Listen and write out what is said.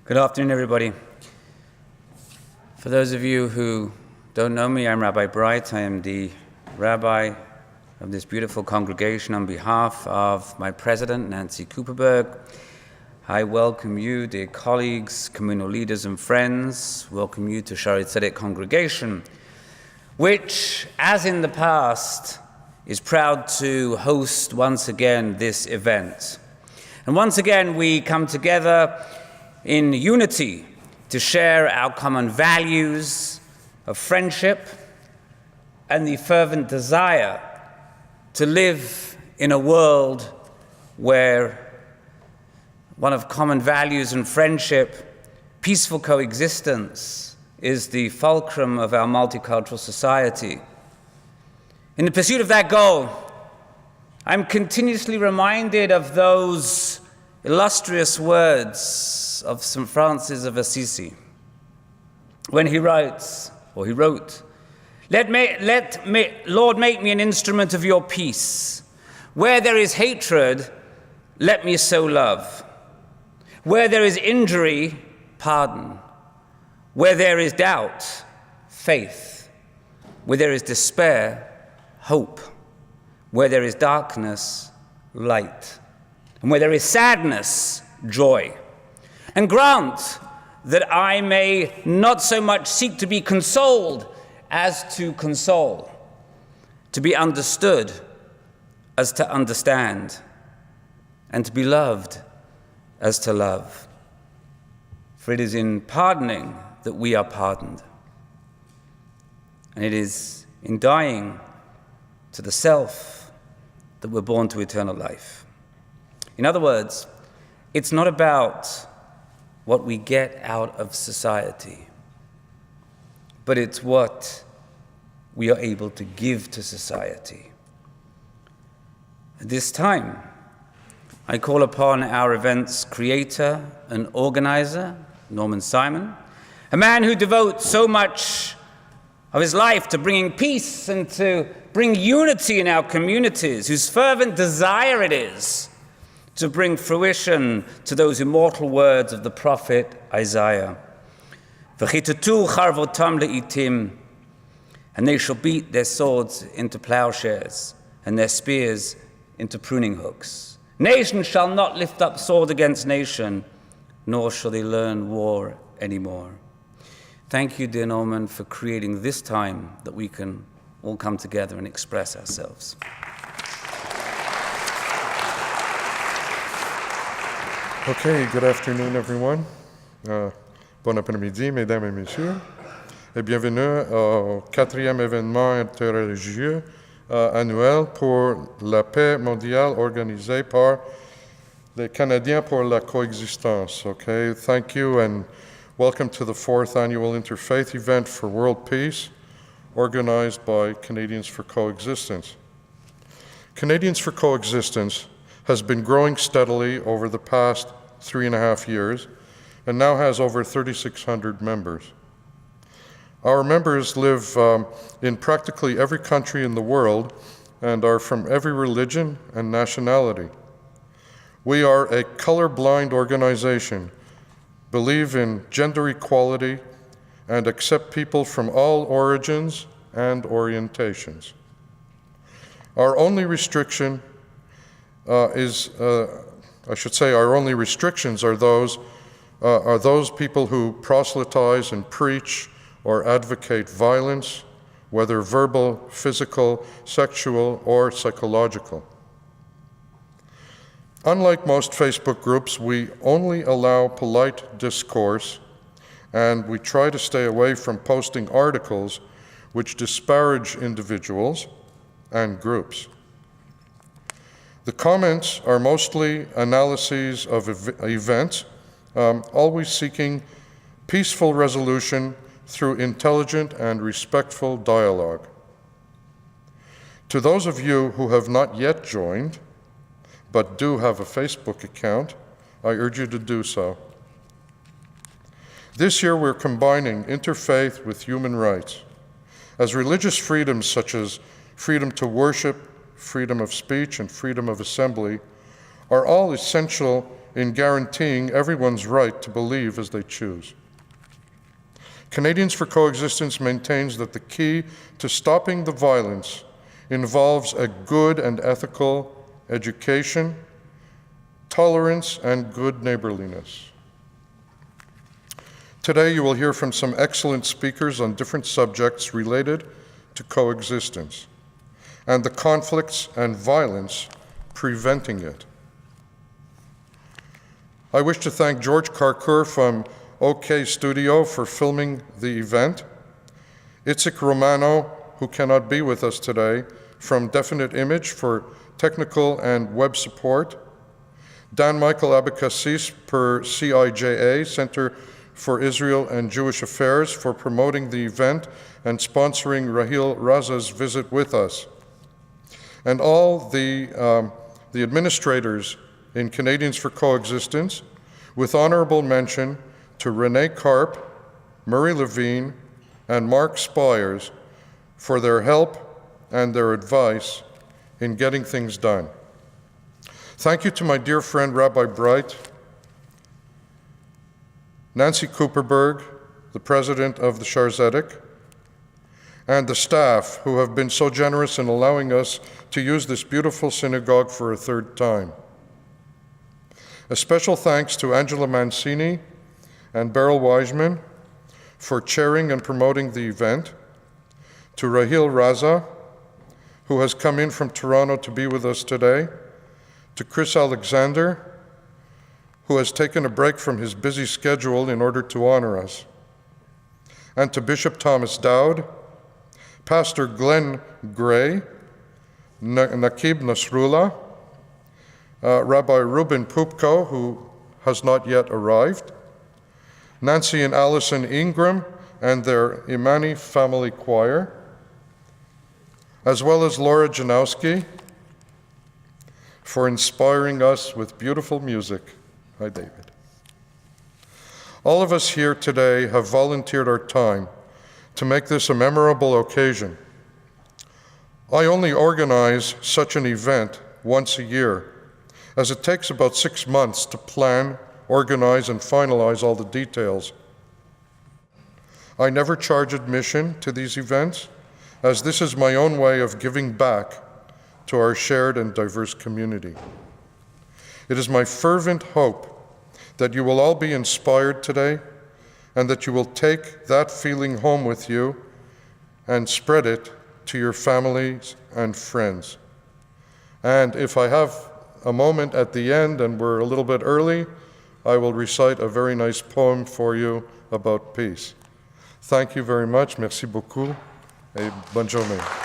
Good afternoon, everybody. For those of you who don't know me, I'm Rabbi Bright. I am the rabbi of this beautiful congregation on behalf of my president, Nancy Cooperberg. I welcome you, dear colleagues, communal leaders and friends, welcome you to Shaarei Tzedek congregation, which, as in the past, is proud to host once again this event. And once again, we come together in unity to share our common values of friendship and the fervent desire to live in a world where one of common values and friendship, peaceful coexistence, is the fulcrum of our multicultural society. In the pursuit of that goal, I'm continuously reminded of those illustrious words of St. Francis of Assisi, when he wrote, Lord, make me an instrument of your peace. Where there is hatred, let me sow love. Where there is injury, pardon. Where there is doubt, faith. Where there is despair, hope. Where there is darkness, light. And where there is sadness, joy. And grant that I may not so much seek to be consoled as to console, to be understood as to understand, and to be loved as to love. For it is in pardoning that we are pardoned. And it is in dying to the self that we're born to eternal life. In other words, it's not about what we get out of society, but it's what we are able to give to society. At this time, I call upon our event's creator and organizer, Norman Simon, a man who devotes so much of his life to bringing peace and to bring unity in our communities, whose fervent desire it is to bring fruition to those immortal words of the prophet Isaiah. V'chitetu charvotam le'itim, and they shall beat their swords into plowshares and their spears into pruning hooks. Nation shall not lift up sword against nation, nor shall they learn war anymore. Thank you, dear Norman, for creating this time that we can all come together and express ourselves. Okay, good afternoon, everyone. Bon après-midi, mesdames et messieurs. Et bienvenue au 4e événement interreligieux annuel pour la paix mondiale organisé par les Canadiens pour la Coexistence. Okay, thank you and welcome to the 4th annual Interfaith event for world peace organized by Canadians for Coexistence. Canadians for Coexistence has been growing steadily over the past 3.5 years and now has over 3,600 members. Our members live in practically every country in the world and are from every religion and nationality. We are a colorblind organization, believe in gender equality, and accept people from all origins and orientations. Our only restriction our only restrictions are those people who proselytize and preach or advocate violence, whether verbal, physical, sexual, or psychological. Unlike most Facebook groups, we only allow polite discourse, and we try to stay away from posting articles which disparage individuals and groups. The comments are mostly analyses of events, always seeking peaceful resolution through intelligent and respectful dialogue. To those of you who have not yet joined, but do have a Facebook account, I urge you to do so. This year we're combining interfaith with human rights, as religious freedoms such as freedom to worship, freedom of speech, and freedom of assembly are all essential in guaranteeing everyone's right to believe as they choose. Canadians for Coexistence maintains that the key to stopping the violence involves a good and ethical education, tolerance, and good neighborliness. Today you will hear from some excellent speakers on different subjects related to coexistence and the conflicts and violence preventing it. I wish to thank George Carcour from OK Studio for filming the event, Itzik Romano, who cannot be with us today, from Definite Image for technical and web support, Dan Michael Abekassis per CIJA, Center for Israel and Jewish Affairs, for promoting the event and sponsoring Rahil Raza's visit with us, and all the administrators in Canadians for Coexistence, with honorable mention to Renee Karp, Murray Levine, and Mark Spires for their help and their advice in getting things done. Thank you to my dear friend Rabbi Bright, Nancy Cooperberg, the president of the Shar Zedek, and the staff who have been so generous in allowing us to use this beautiful synagogue for a third time. A special thanks to Angela Mancini and Beryl Wiseman for chairing and promoting the event, to Rahil Raza, who has come in from Toronto to be with us today, to Chris Alexander, who has taken a break from his busy schedule in order to honor us, and to Bishop Thomas Dowd, Pastor Glenn Gray, Nakib Nasrullah, Rabbi Ruben Pupko, who has not yet arrived, Nancy and Allison Ingram and their Imani family choir, as well as Laura Janowski, for inspiring us with beautiful music. Hi, David. All of us here today have volunteered our time to make this a memorable occasion. I only organize such an event once a year, as it takes about 6 months to plan, organize, and finalize all the details. I never charge admission to these events, as this is my own way of giving back to our shared and diverse community. It is my fervent hope that you will all be inspired today and that you will take that feeling home with you and spread it to your families and friends. And if I have a moment at the end and we're a little bit early, I will recite a very nice poem for you about peace. Thank you very much. Merci beaucoup et bonne journée.